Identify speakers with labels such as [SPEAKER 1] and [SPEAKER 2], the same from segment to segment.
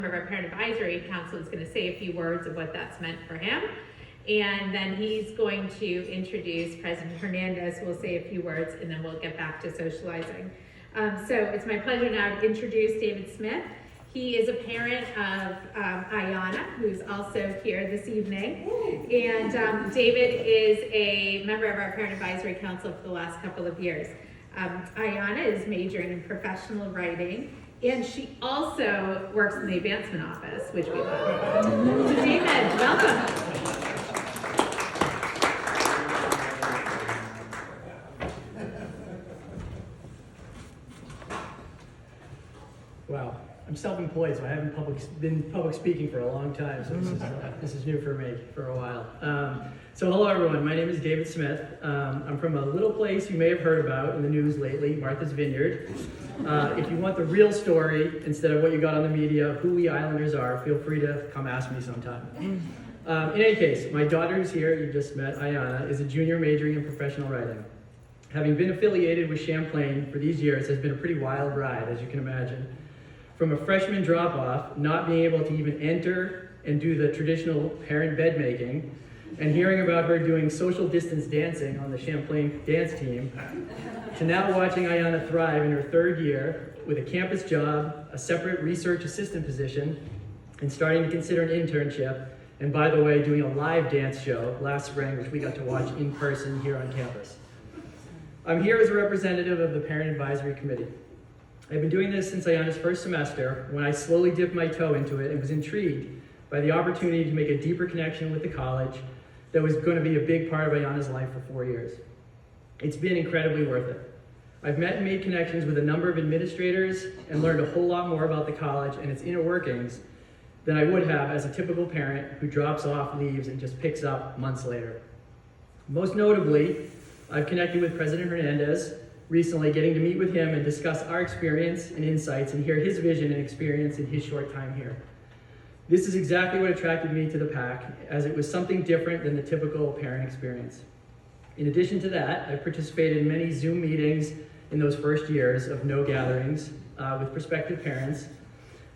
[SPEAKER 1] of our Parent Advisory Council is going to say a few words of what that's meant for him. And then he's going to introduce President Hernandez, who will say a few words, and then we'll get back to socializing. So it's my pleasure now to introduce David Smith. He is a parent of Ayana, who's also here this evening. And David is a member of our Parent Advisory Council for the last couple of years. Ayana is majoring in professional writing, and she also works in the advancement office, which we love. So David, welcome.
[SPEAKER 2] Wow, I'm self-employed, so I haven't been public speaking for a long time, so this is new for me for a while. So hello everyone, my name is David Smith. I'm from a little place you may have heard about in the news lately, Martha's Vineyard. If you want the real story, instead of what you got on the media of who we Islanders are, feel free to come ask me sometime. In any case, my daughter who's here, you just met, Ayana, is a junior majoring in professional writing. Having been affiliated with Champlain for these years has been a pretty wild ride, as you can imagine. From a freshman drop-off, not being able to even enter and do the traditional parent bed making, and hearing about her doing social distance dancing on the Champlain dance team, to now watching Ayana thrive in her third year with a campus job, a separate research assistant position, and starting to consider an internship, and by the way, doing a live dance show last spring, which we got to watch in person here on campus. I'm here as a representative of the Parent Advisory Committee. I've been doing this since Ayana's first semester, when I slowly dipped my toe into it and was intrigued by the opportunity to make a deeper connection with the college that was going to be a big part of Ayana's life for 4 years. It's been incredibly worth it. I've met and made connections with a number of administrators and learned a whole lot more about the college and its inner workings than I would have as a typical parent who drops off, leaves, and just picks up months later. Most notably, I've connected with President Hernandez recently, getting to meet with him and discuss our experience and insights and hear his vision and experience in his short time here. This is exactly what attracted me to the PAC, as it was something different than the typical parent experience. In addition to that, I participated in many Zoom meetings in those first years of no gatherings with prospective parents,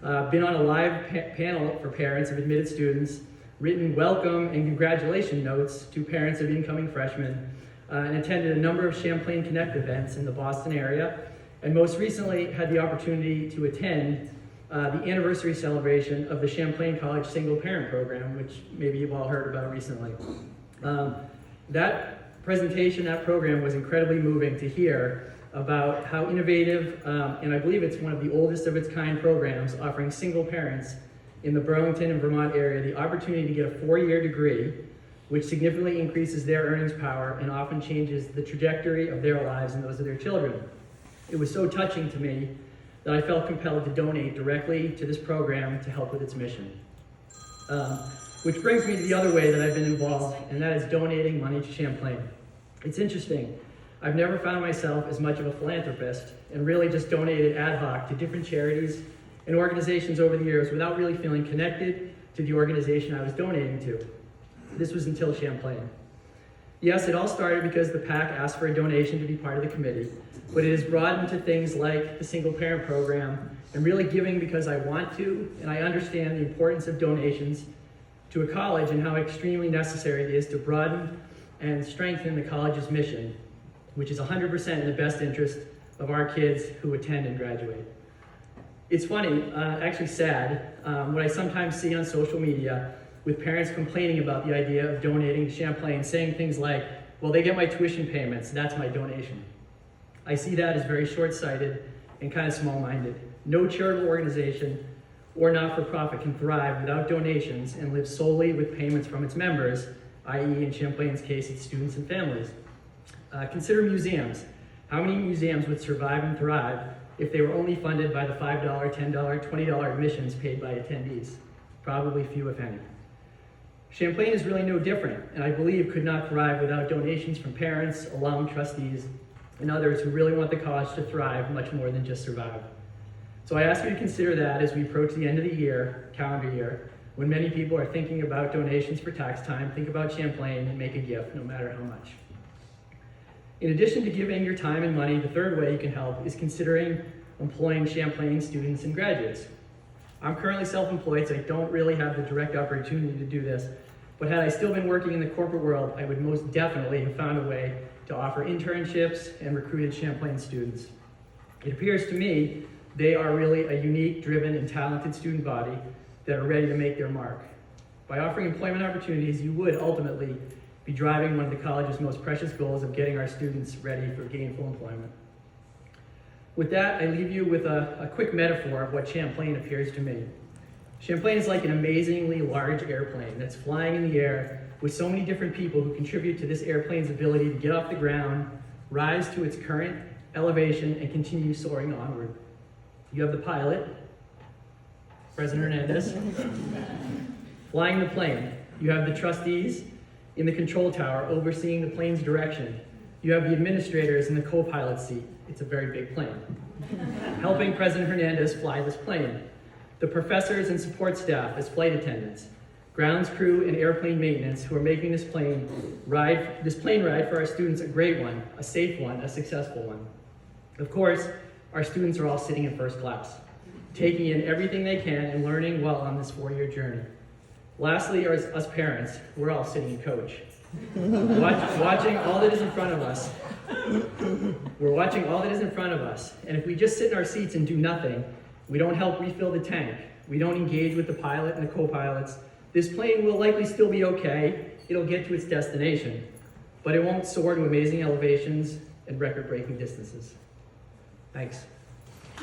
[SPEAKER 2] been on a live panel for parents of admitted students, written welcome and congratulation notes to parents of incoming freshmen, and attended a number of Champlain Connect events in the Boston area, and most recently had the opportunity to attend the anniversary celebration of the Champlain College Single Parent Program, which maybe you've all heard about recently. That presentation, that program was incredibly moving to hear about how innovative, and I believe it's one of the oldest of its kind programs, offering single parents in the Burlington and Vermont area the opportunity to get a 4-year degree, which significantly increases their earnings power and often changes the trajectory of their lives and those of their children. It was so touching to me that I felt compelled to donate directly to this program to help with its mission. Which brings me to the other way that I've been involved, and that is donating money to Champlain. It's interesting. I've never found myself as much of a philanthropist and really just donated ad hoc to different charities and organizations over the years without really feeling connected to the organization I was donating to. This was until Champlain. Yes, it all started because the PAC asked for a donation to be part of the committee, but it has broadened to things like the single parent program and really giving because I want to, and I understand the importance of donations to a college and how extremely necessary it is to broaden and strengthen the college's mission, which is 100% in the best interest of our kids who attend and graduate. It's funny, actually sad, what I sometimes see on social media with parents complaining about the idea of donating to Champlain, saying things like, well, they get my tuition payments, that's my donation. I see that as very short-sighted and kind of small-minded. No charitable organization or not-for-profit can thrive without donations and live solely with payments from its members, i.e. in Champlain's case, its students and families. Consider museums. How many museums would survive and thrive if they were only funded by the $5, $10, $20 admissions paid by attendees? Probably few, if any. Champlain is really no different, and I believe could not thrive without donations from parents, alum, trustees, and others who really want the college to thrive much more than just survive. So I ask you to consider that as we approach the end of the year, calendar year, when many people are thinking about donations for tax time, think about Champlain and make a gift, no matter how much. In addition to giving your time and money, the third way you can help is considering employing Champlain students and graduates. I'm currently self-employed, so I don't really have the direct opportunity to do this. But had I still been working in the corporate world, I would most definitely have found a way to offer internships and recruited Champlain students. It appears to me they are really a unique, driven, and talented student body that are ready to make their mark. By offering employment opportunities, you would ultimately be driving one of the college's most precious goals of getting our students ready for gainful employment. With that, I leave you with a quick metaphor of what Champlain appears to me. Champlain is like an amazingly large airplane that's flying in the air with so many different people who contribute to this airplane's ability to get off the ground, rise to its current elevation, and continue soaring onward. You have the pilot, President Hernandez, flying the plane. You have the trustees in the control tower overseeing the plane's direction. You have the administrators in the co-pilot seat. It's a very big plane, helping President Hernandez fly this plane. The professors and support staff as flight attendants, grounds crew and airplane maintenance who are making this plane ride for our students a great one, a safe one, a successful one. Of course, our students are all sitting in first class, taking in everything they can and learning while on this 4-year journey. Lastly, us parents, we're all sitting in coach, watching all that is in front of us. We're watching all that is in front of us, and if we just sit in our seats and do nothing, we don't help refill the tank, we don't engage with the pilot and the co-pilots, this plane will likely still be okay, it'll get to its destination, but it won't soar to amazing elevations and record-breaking distances. Thanks.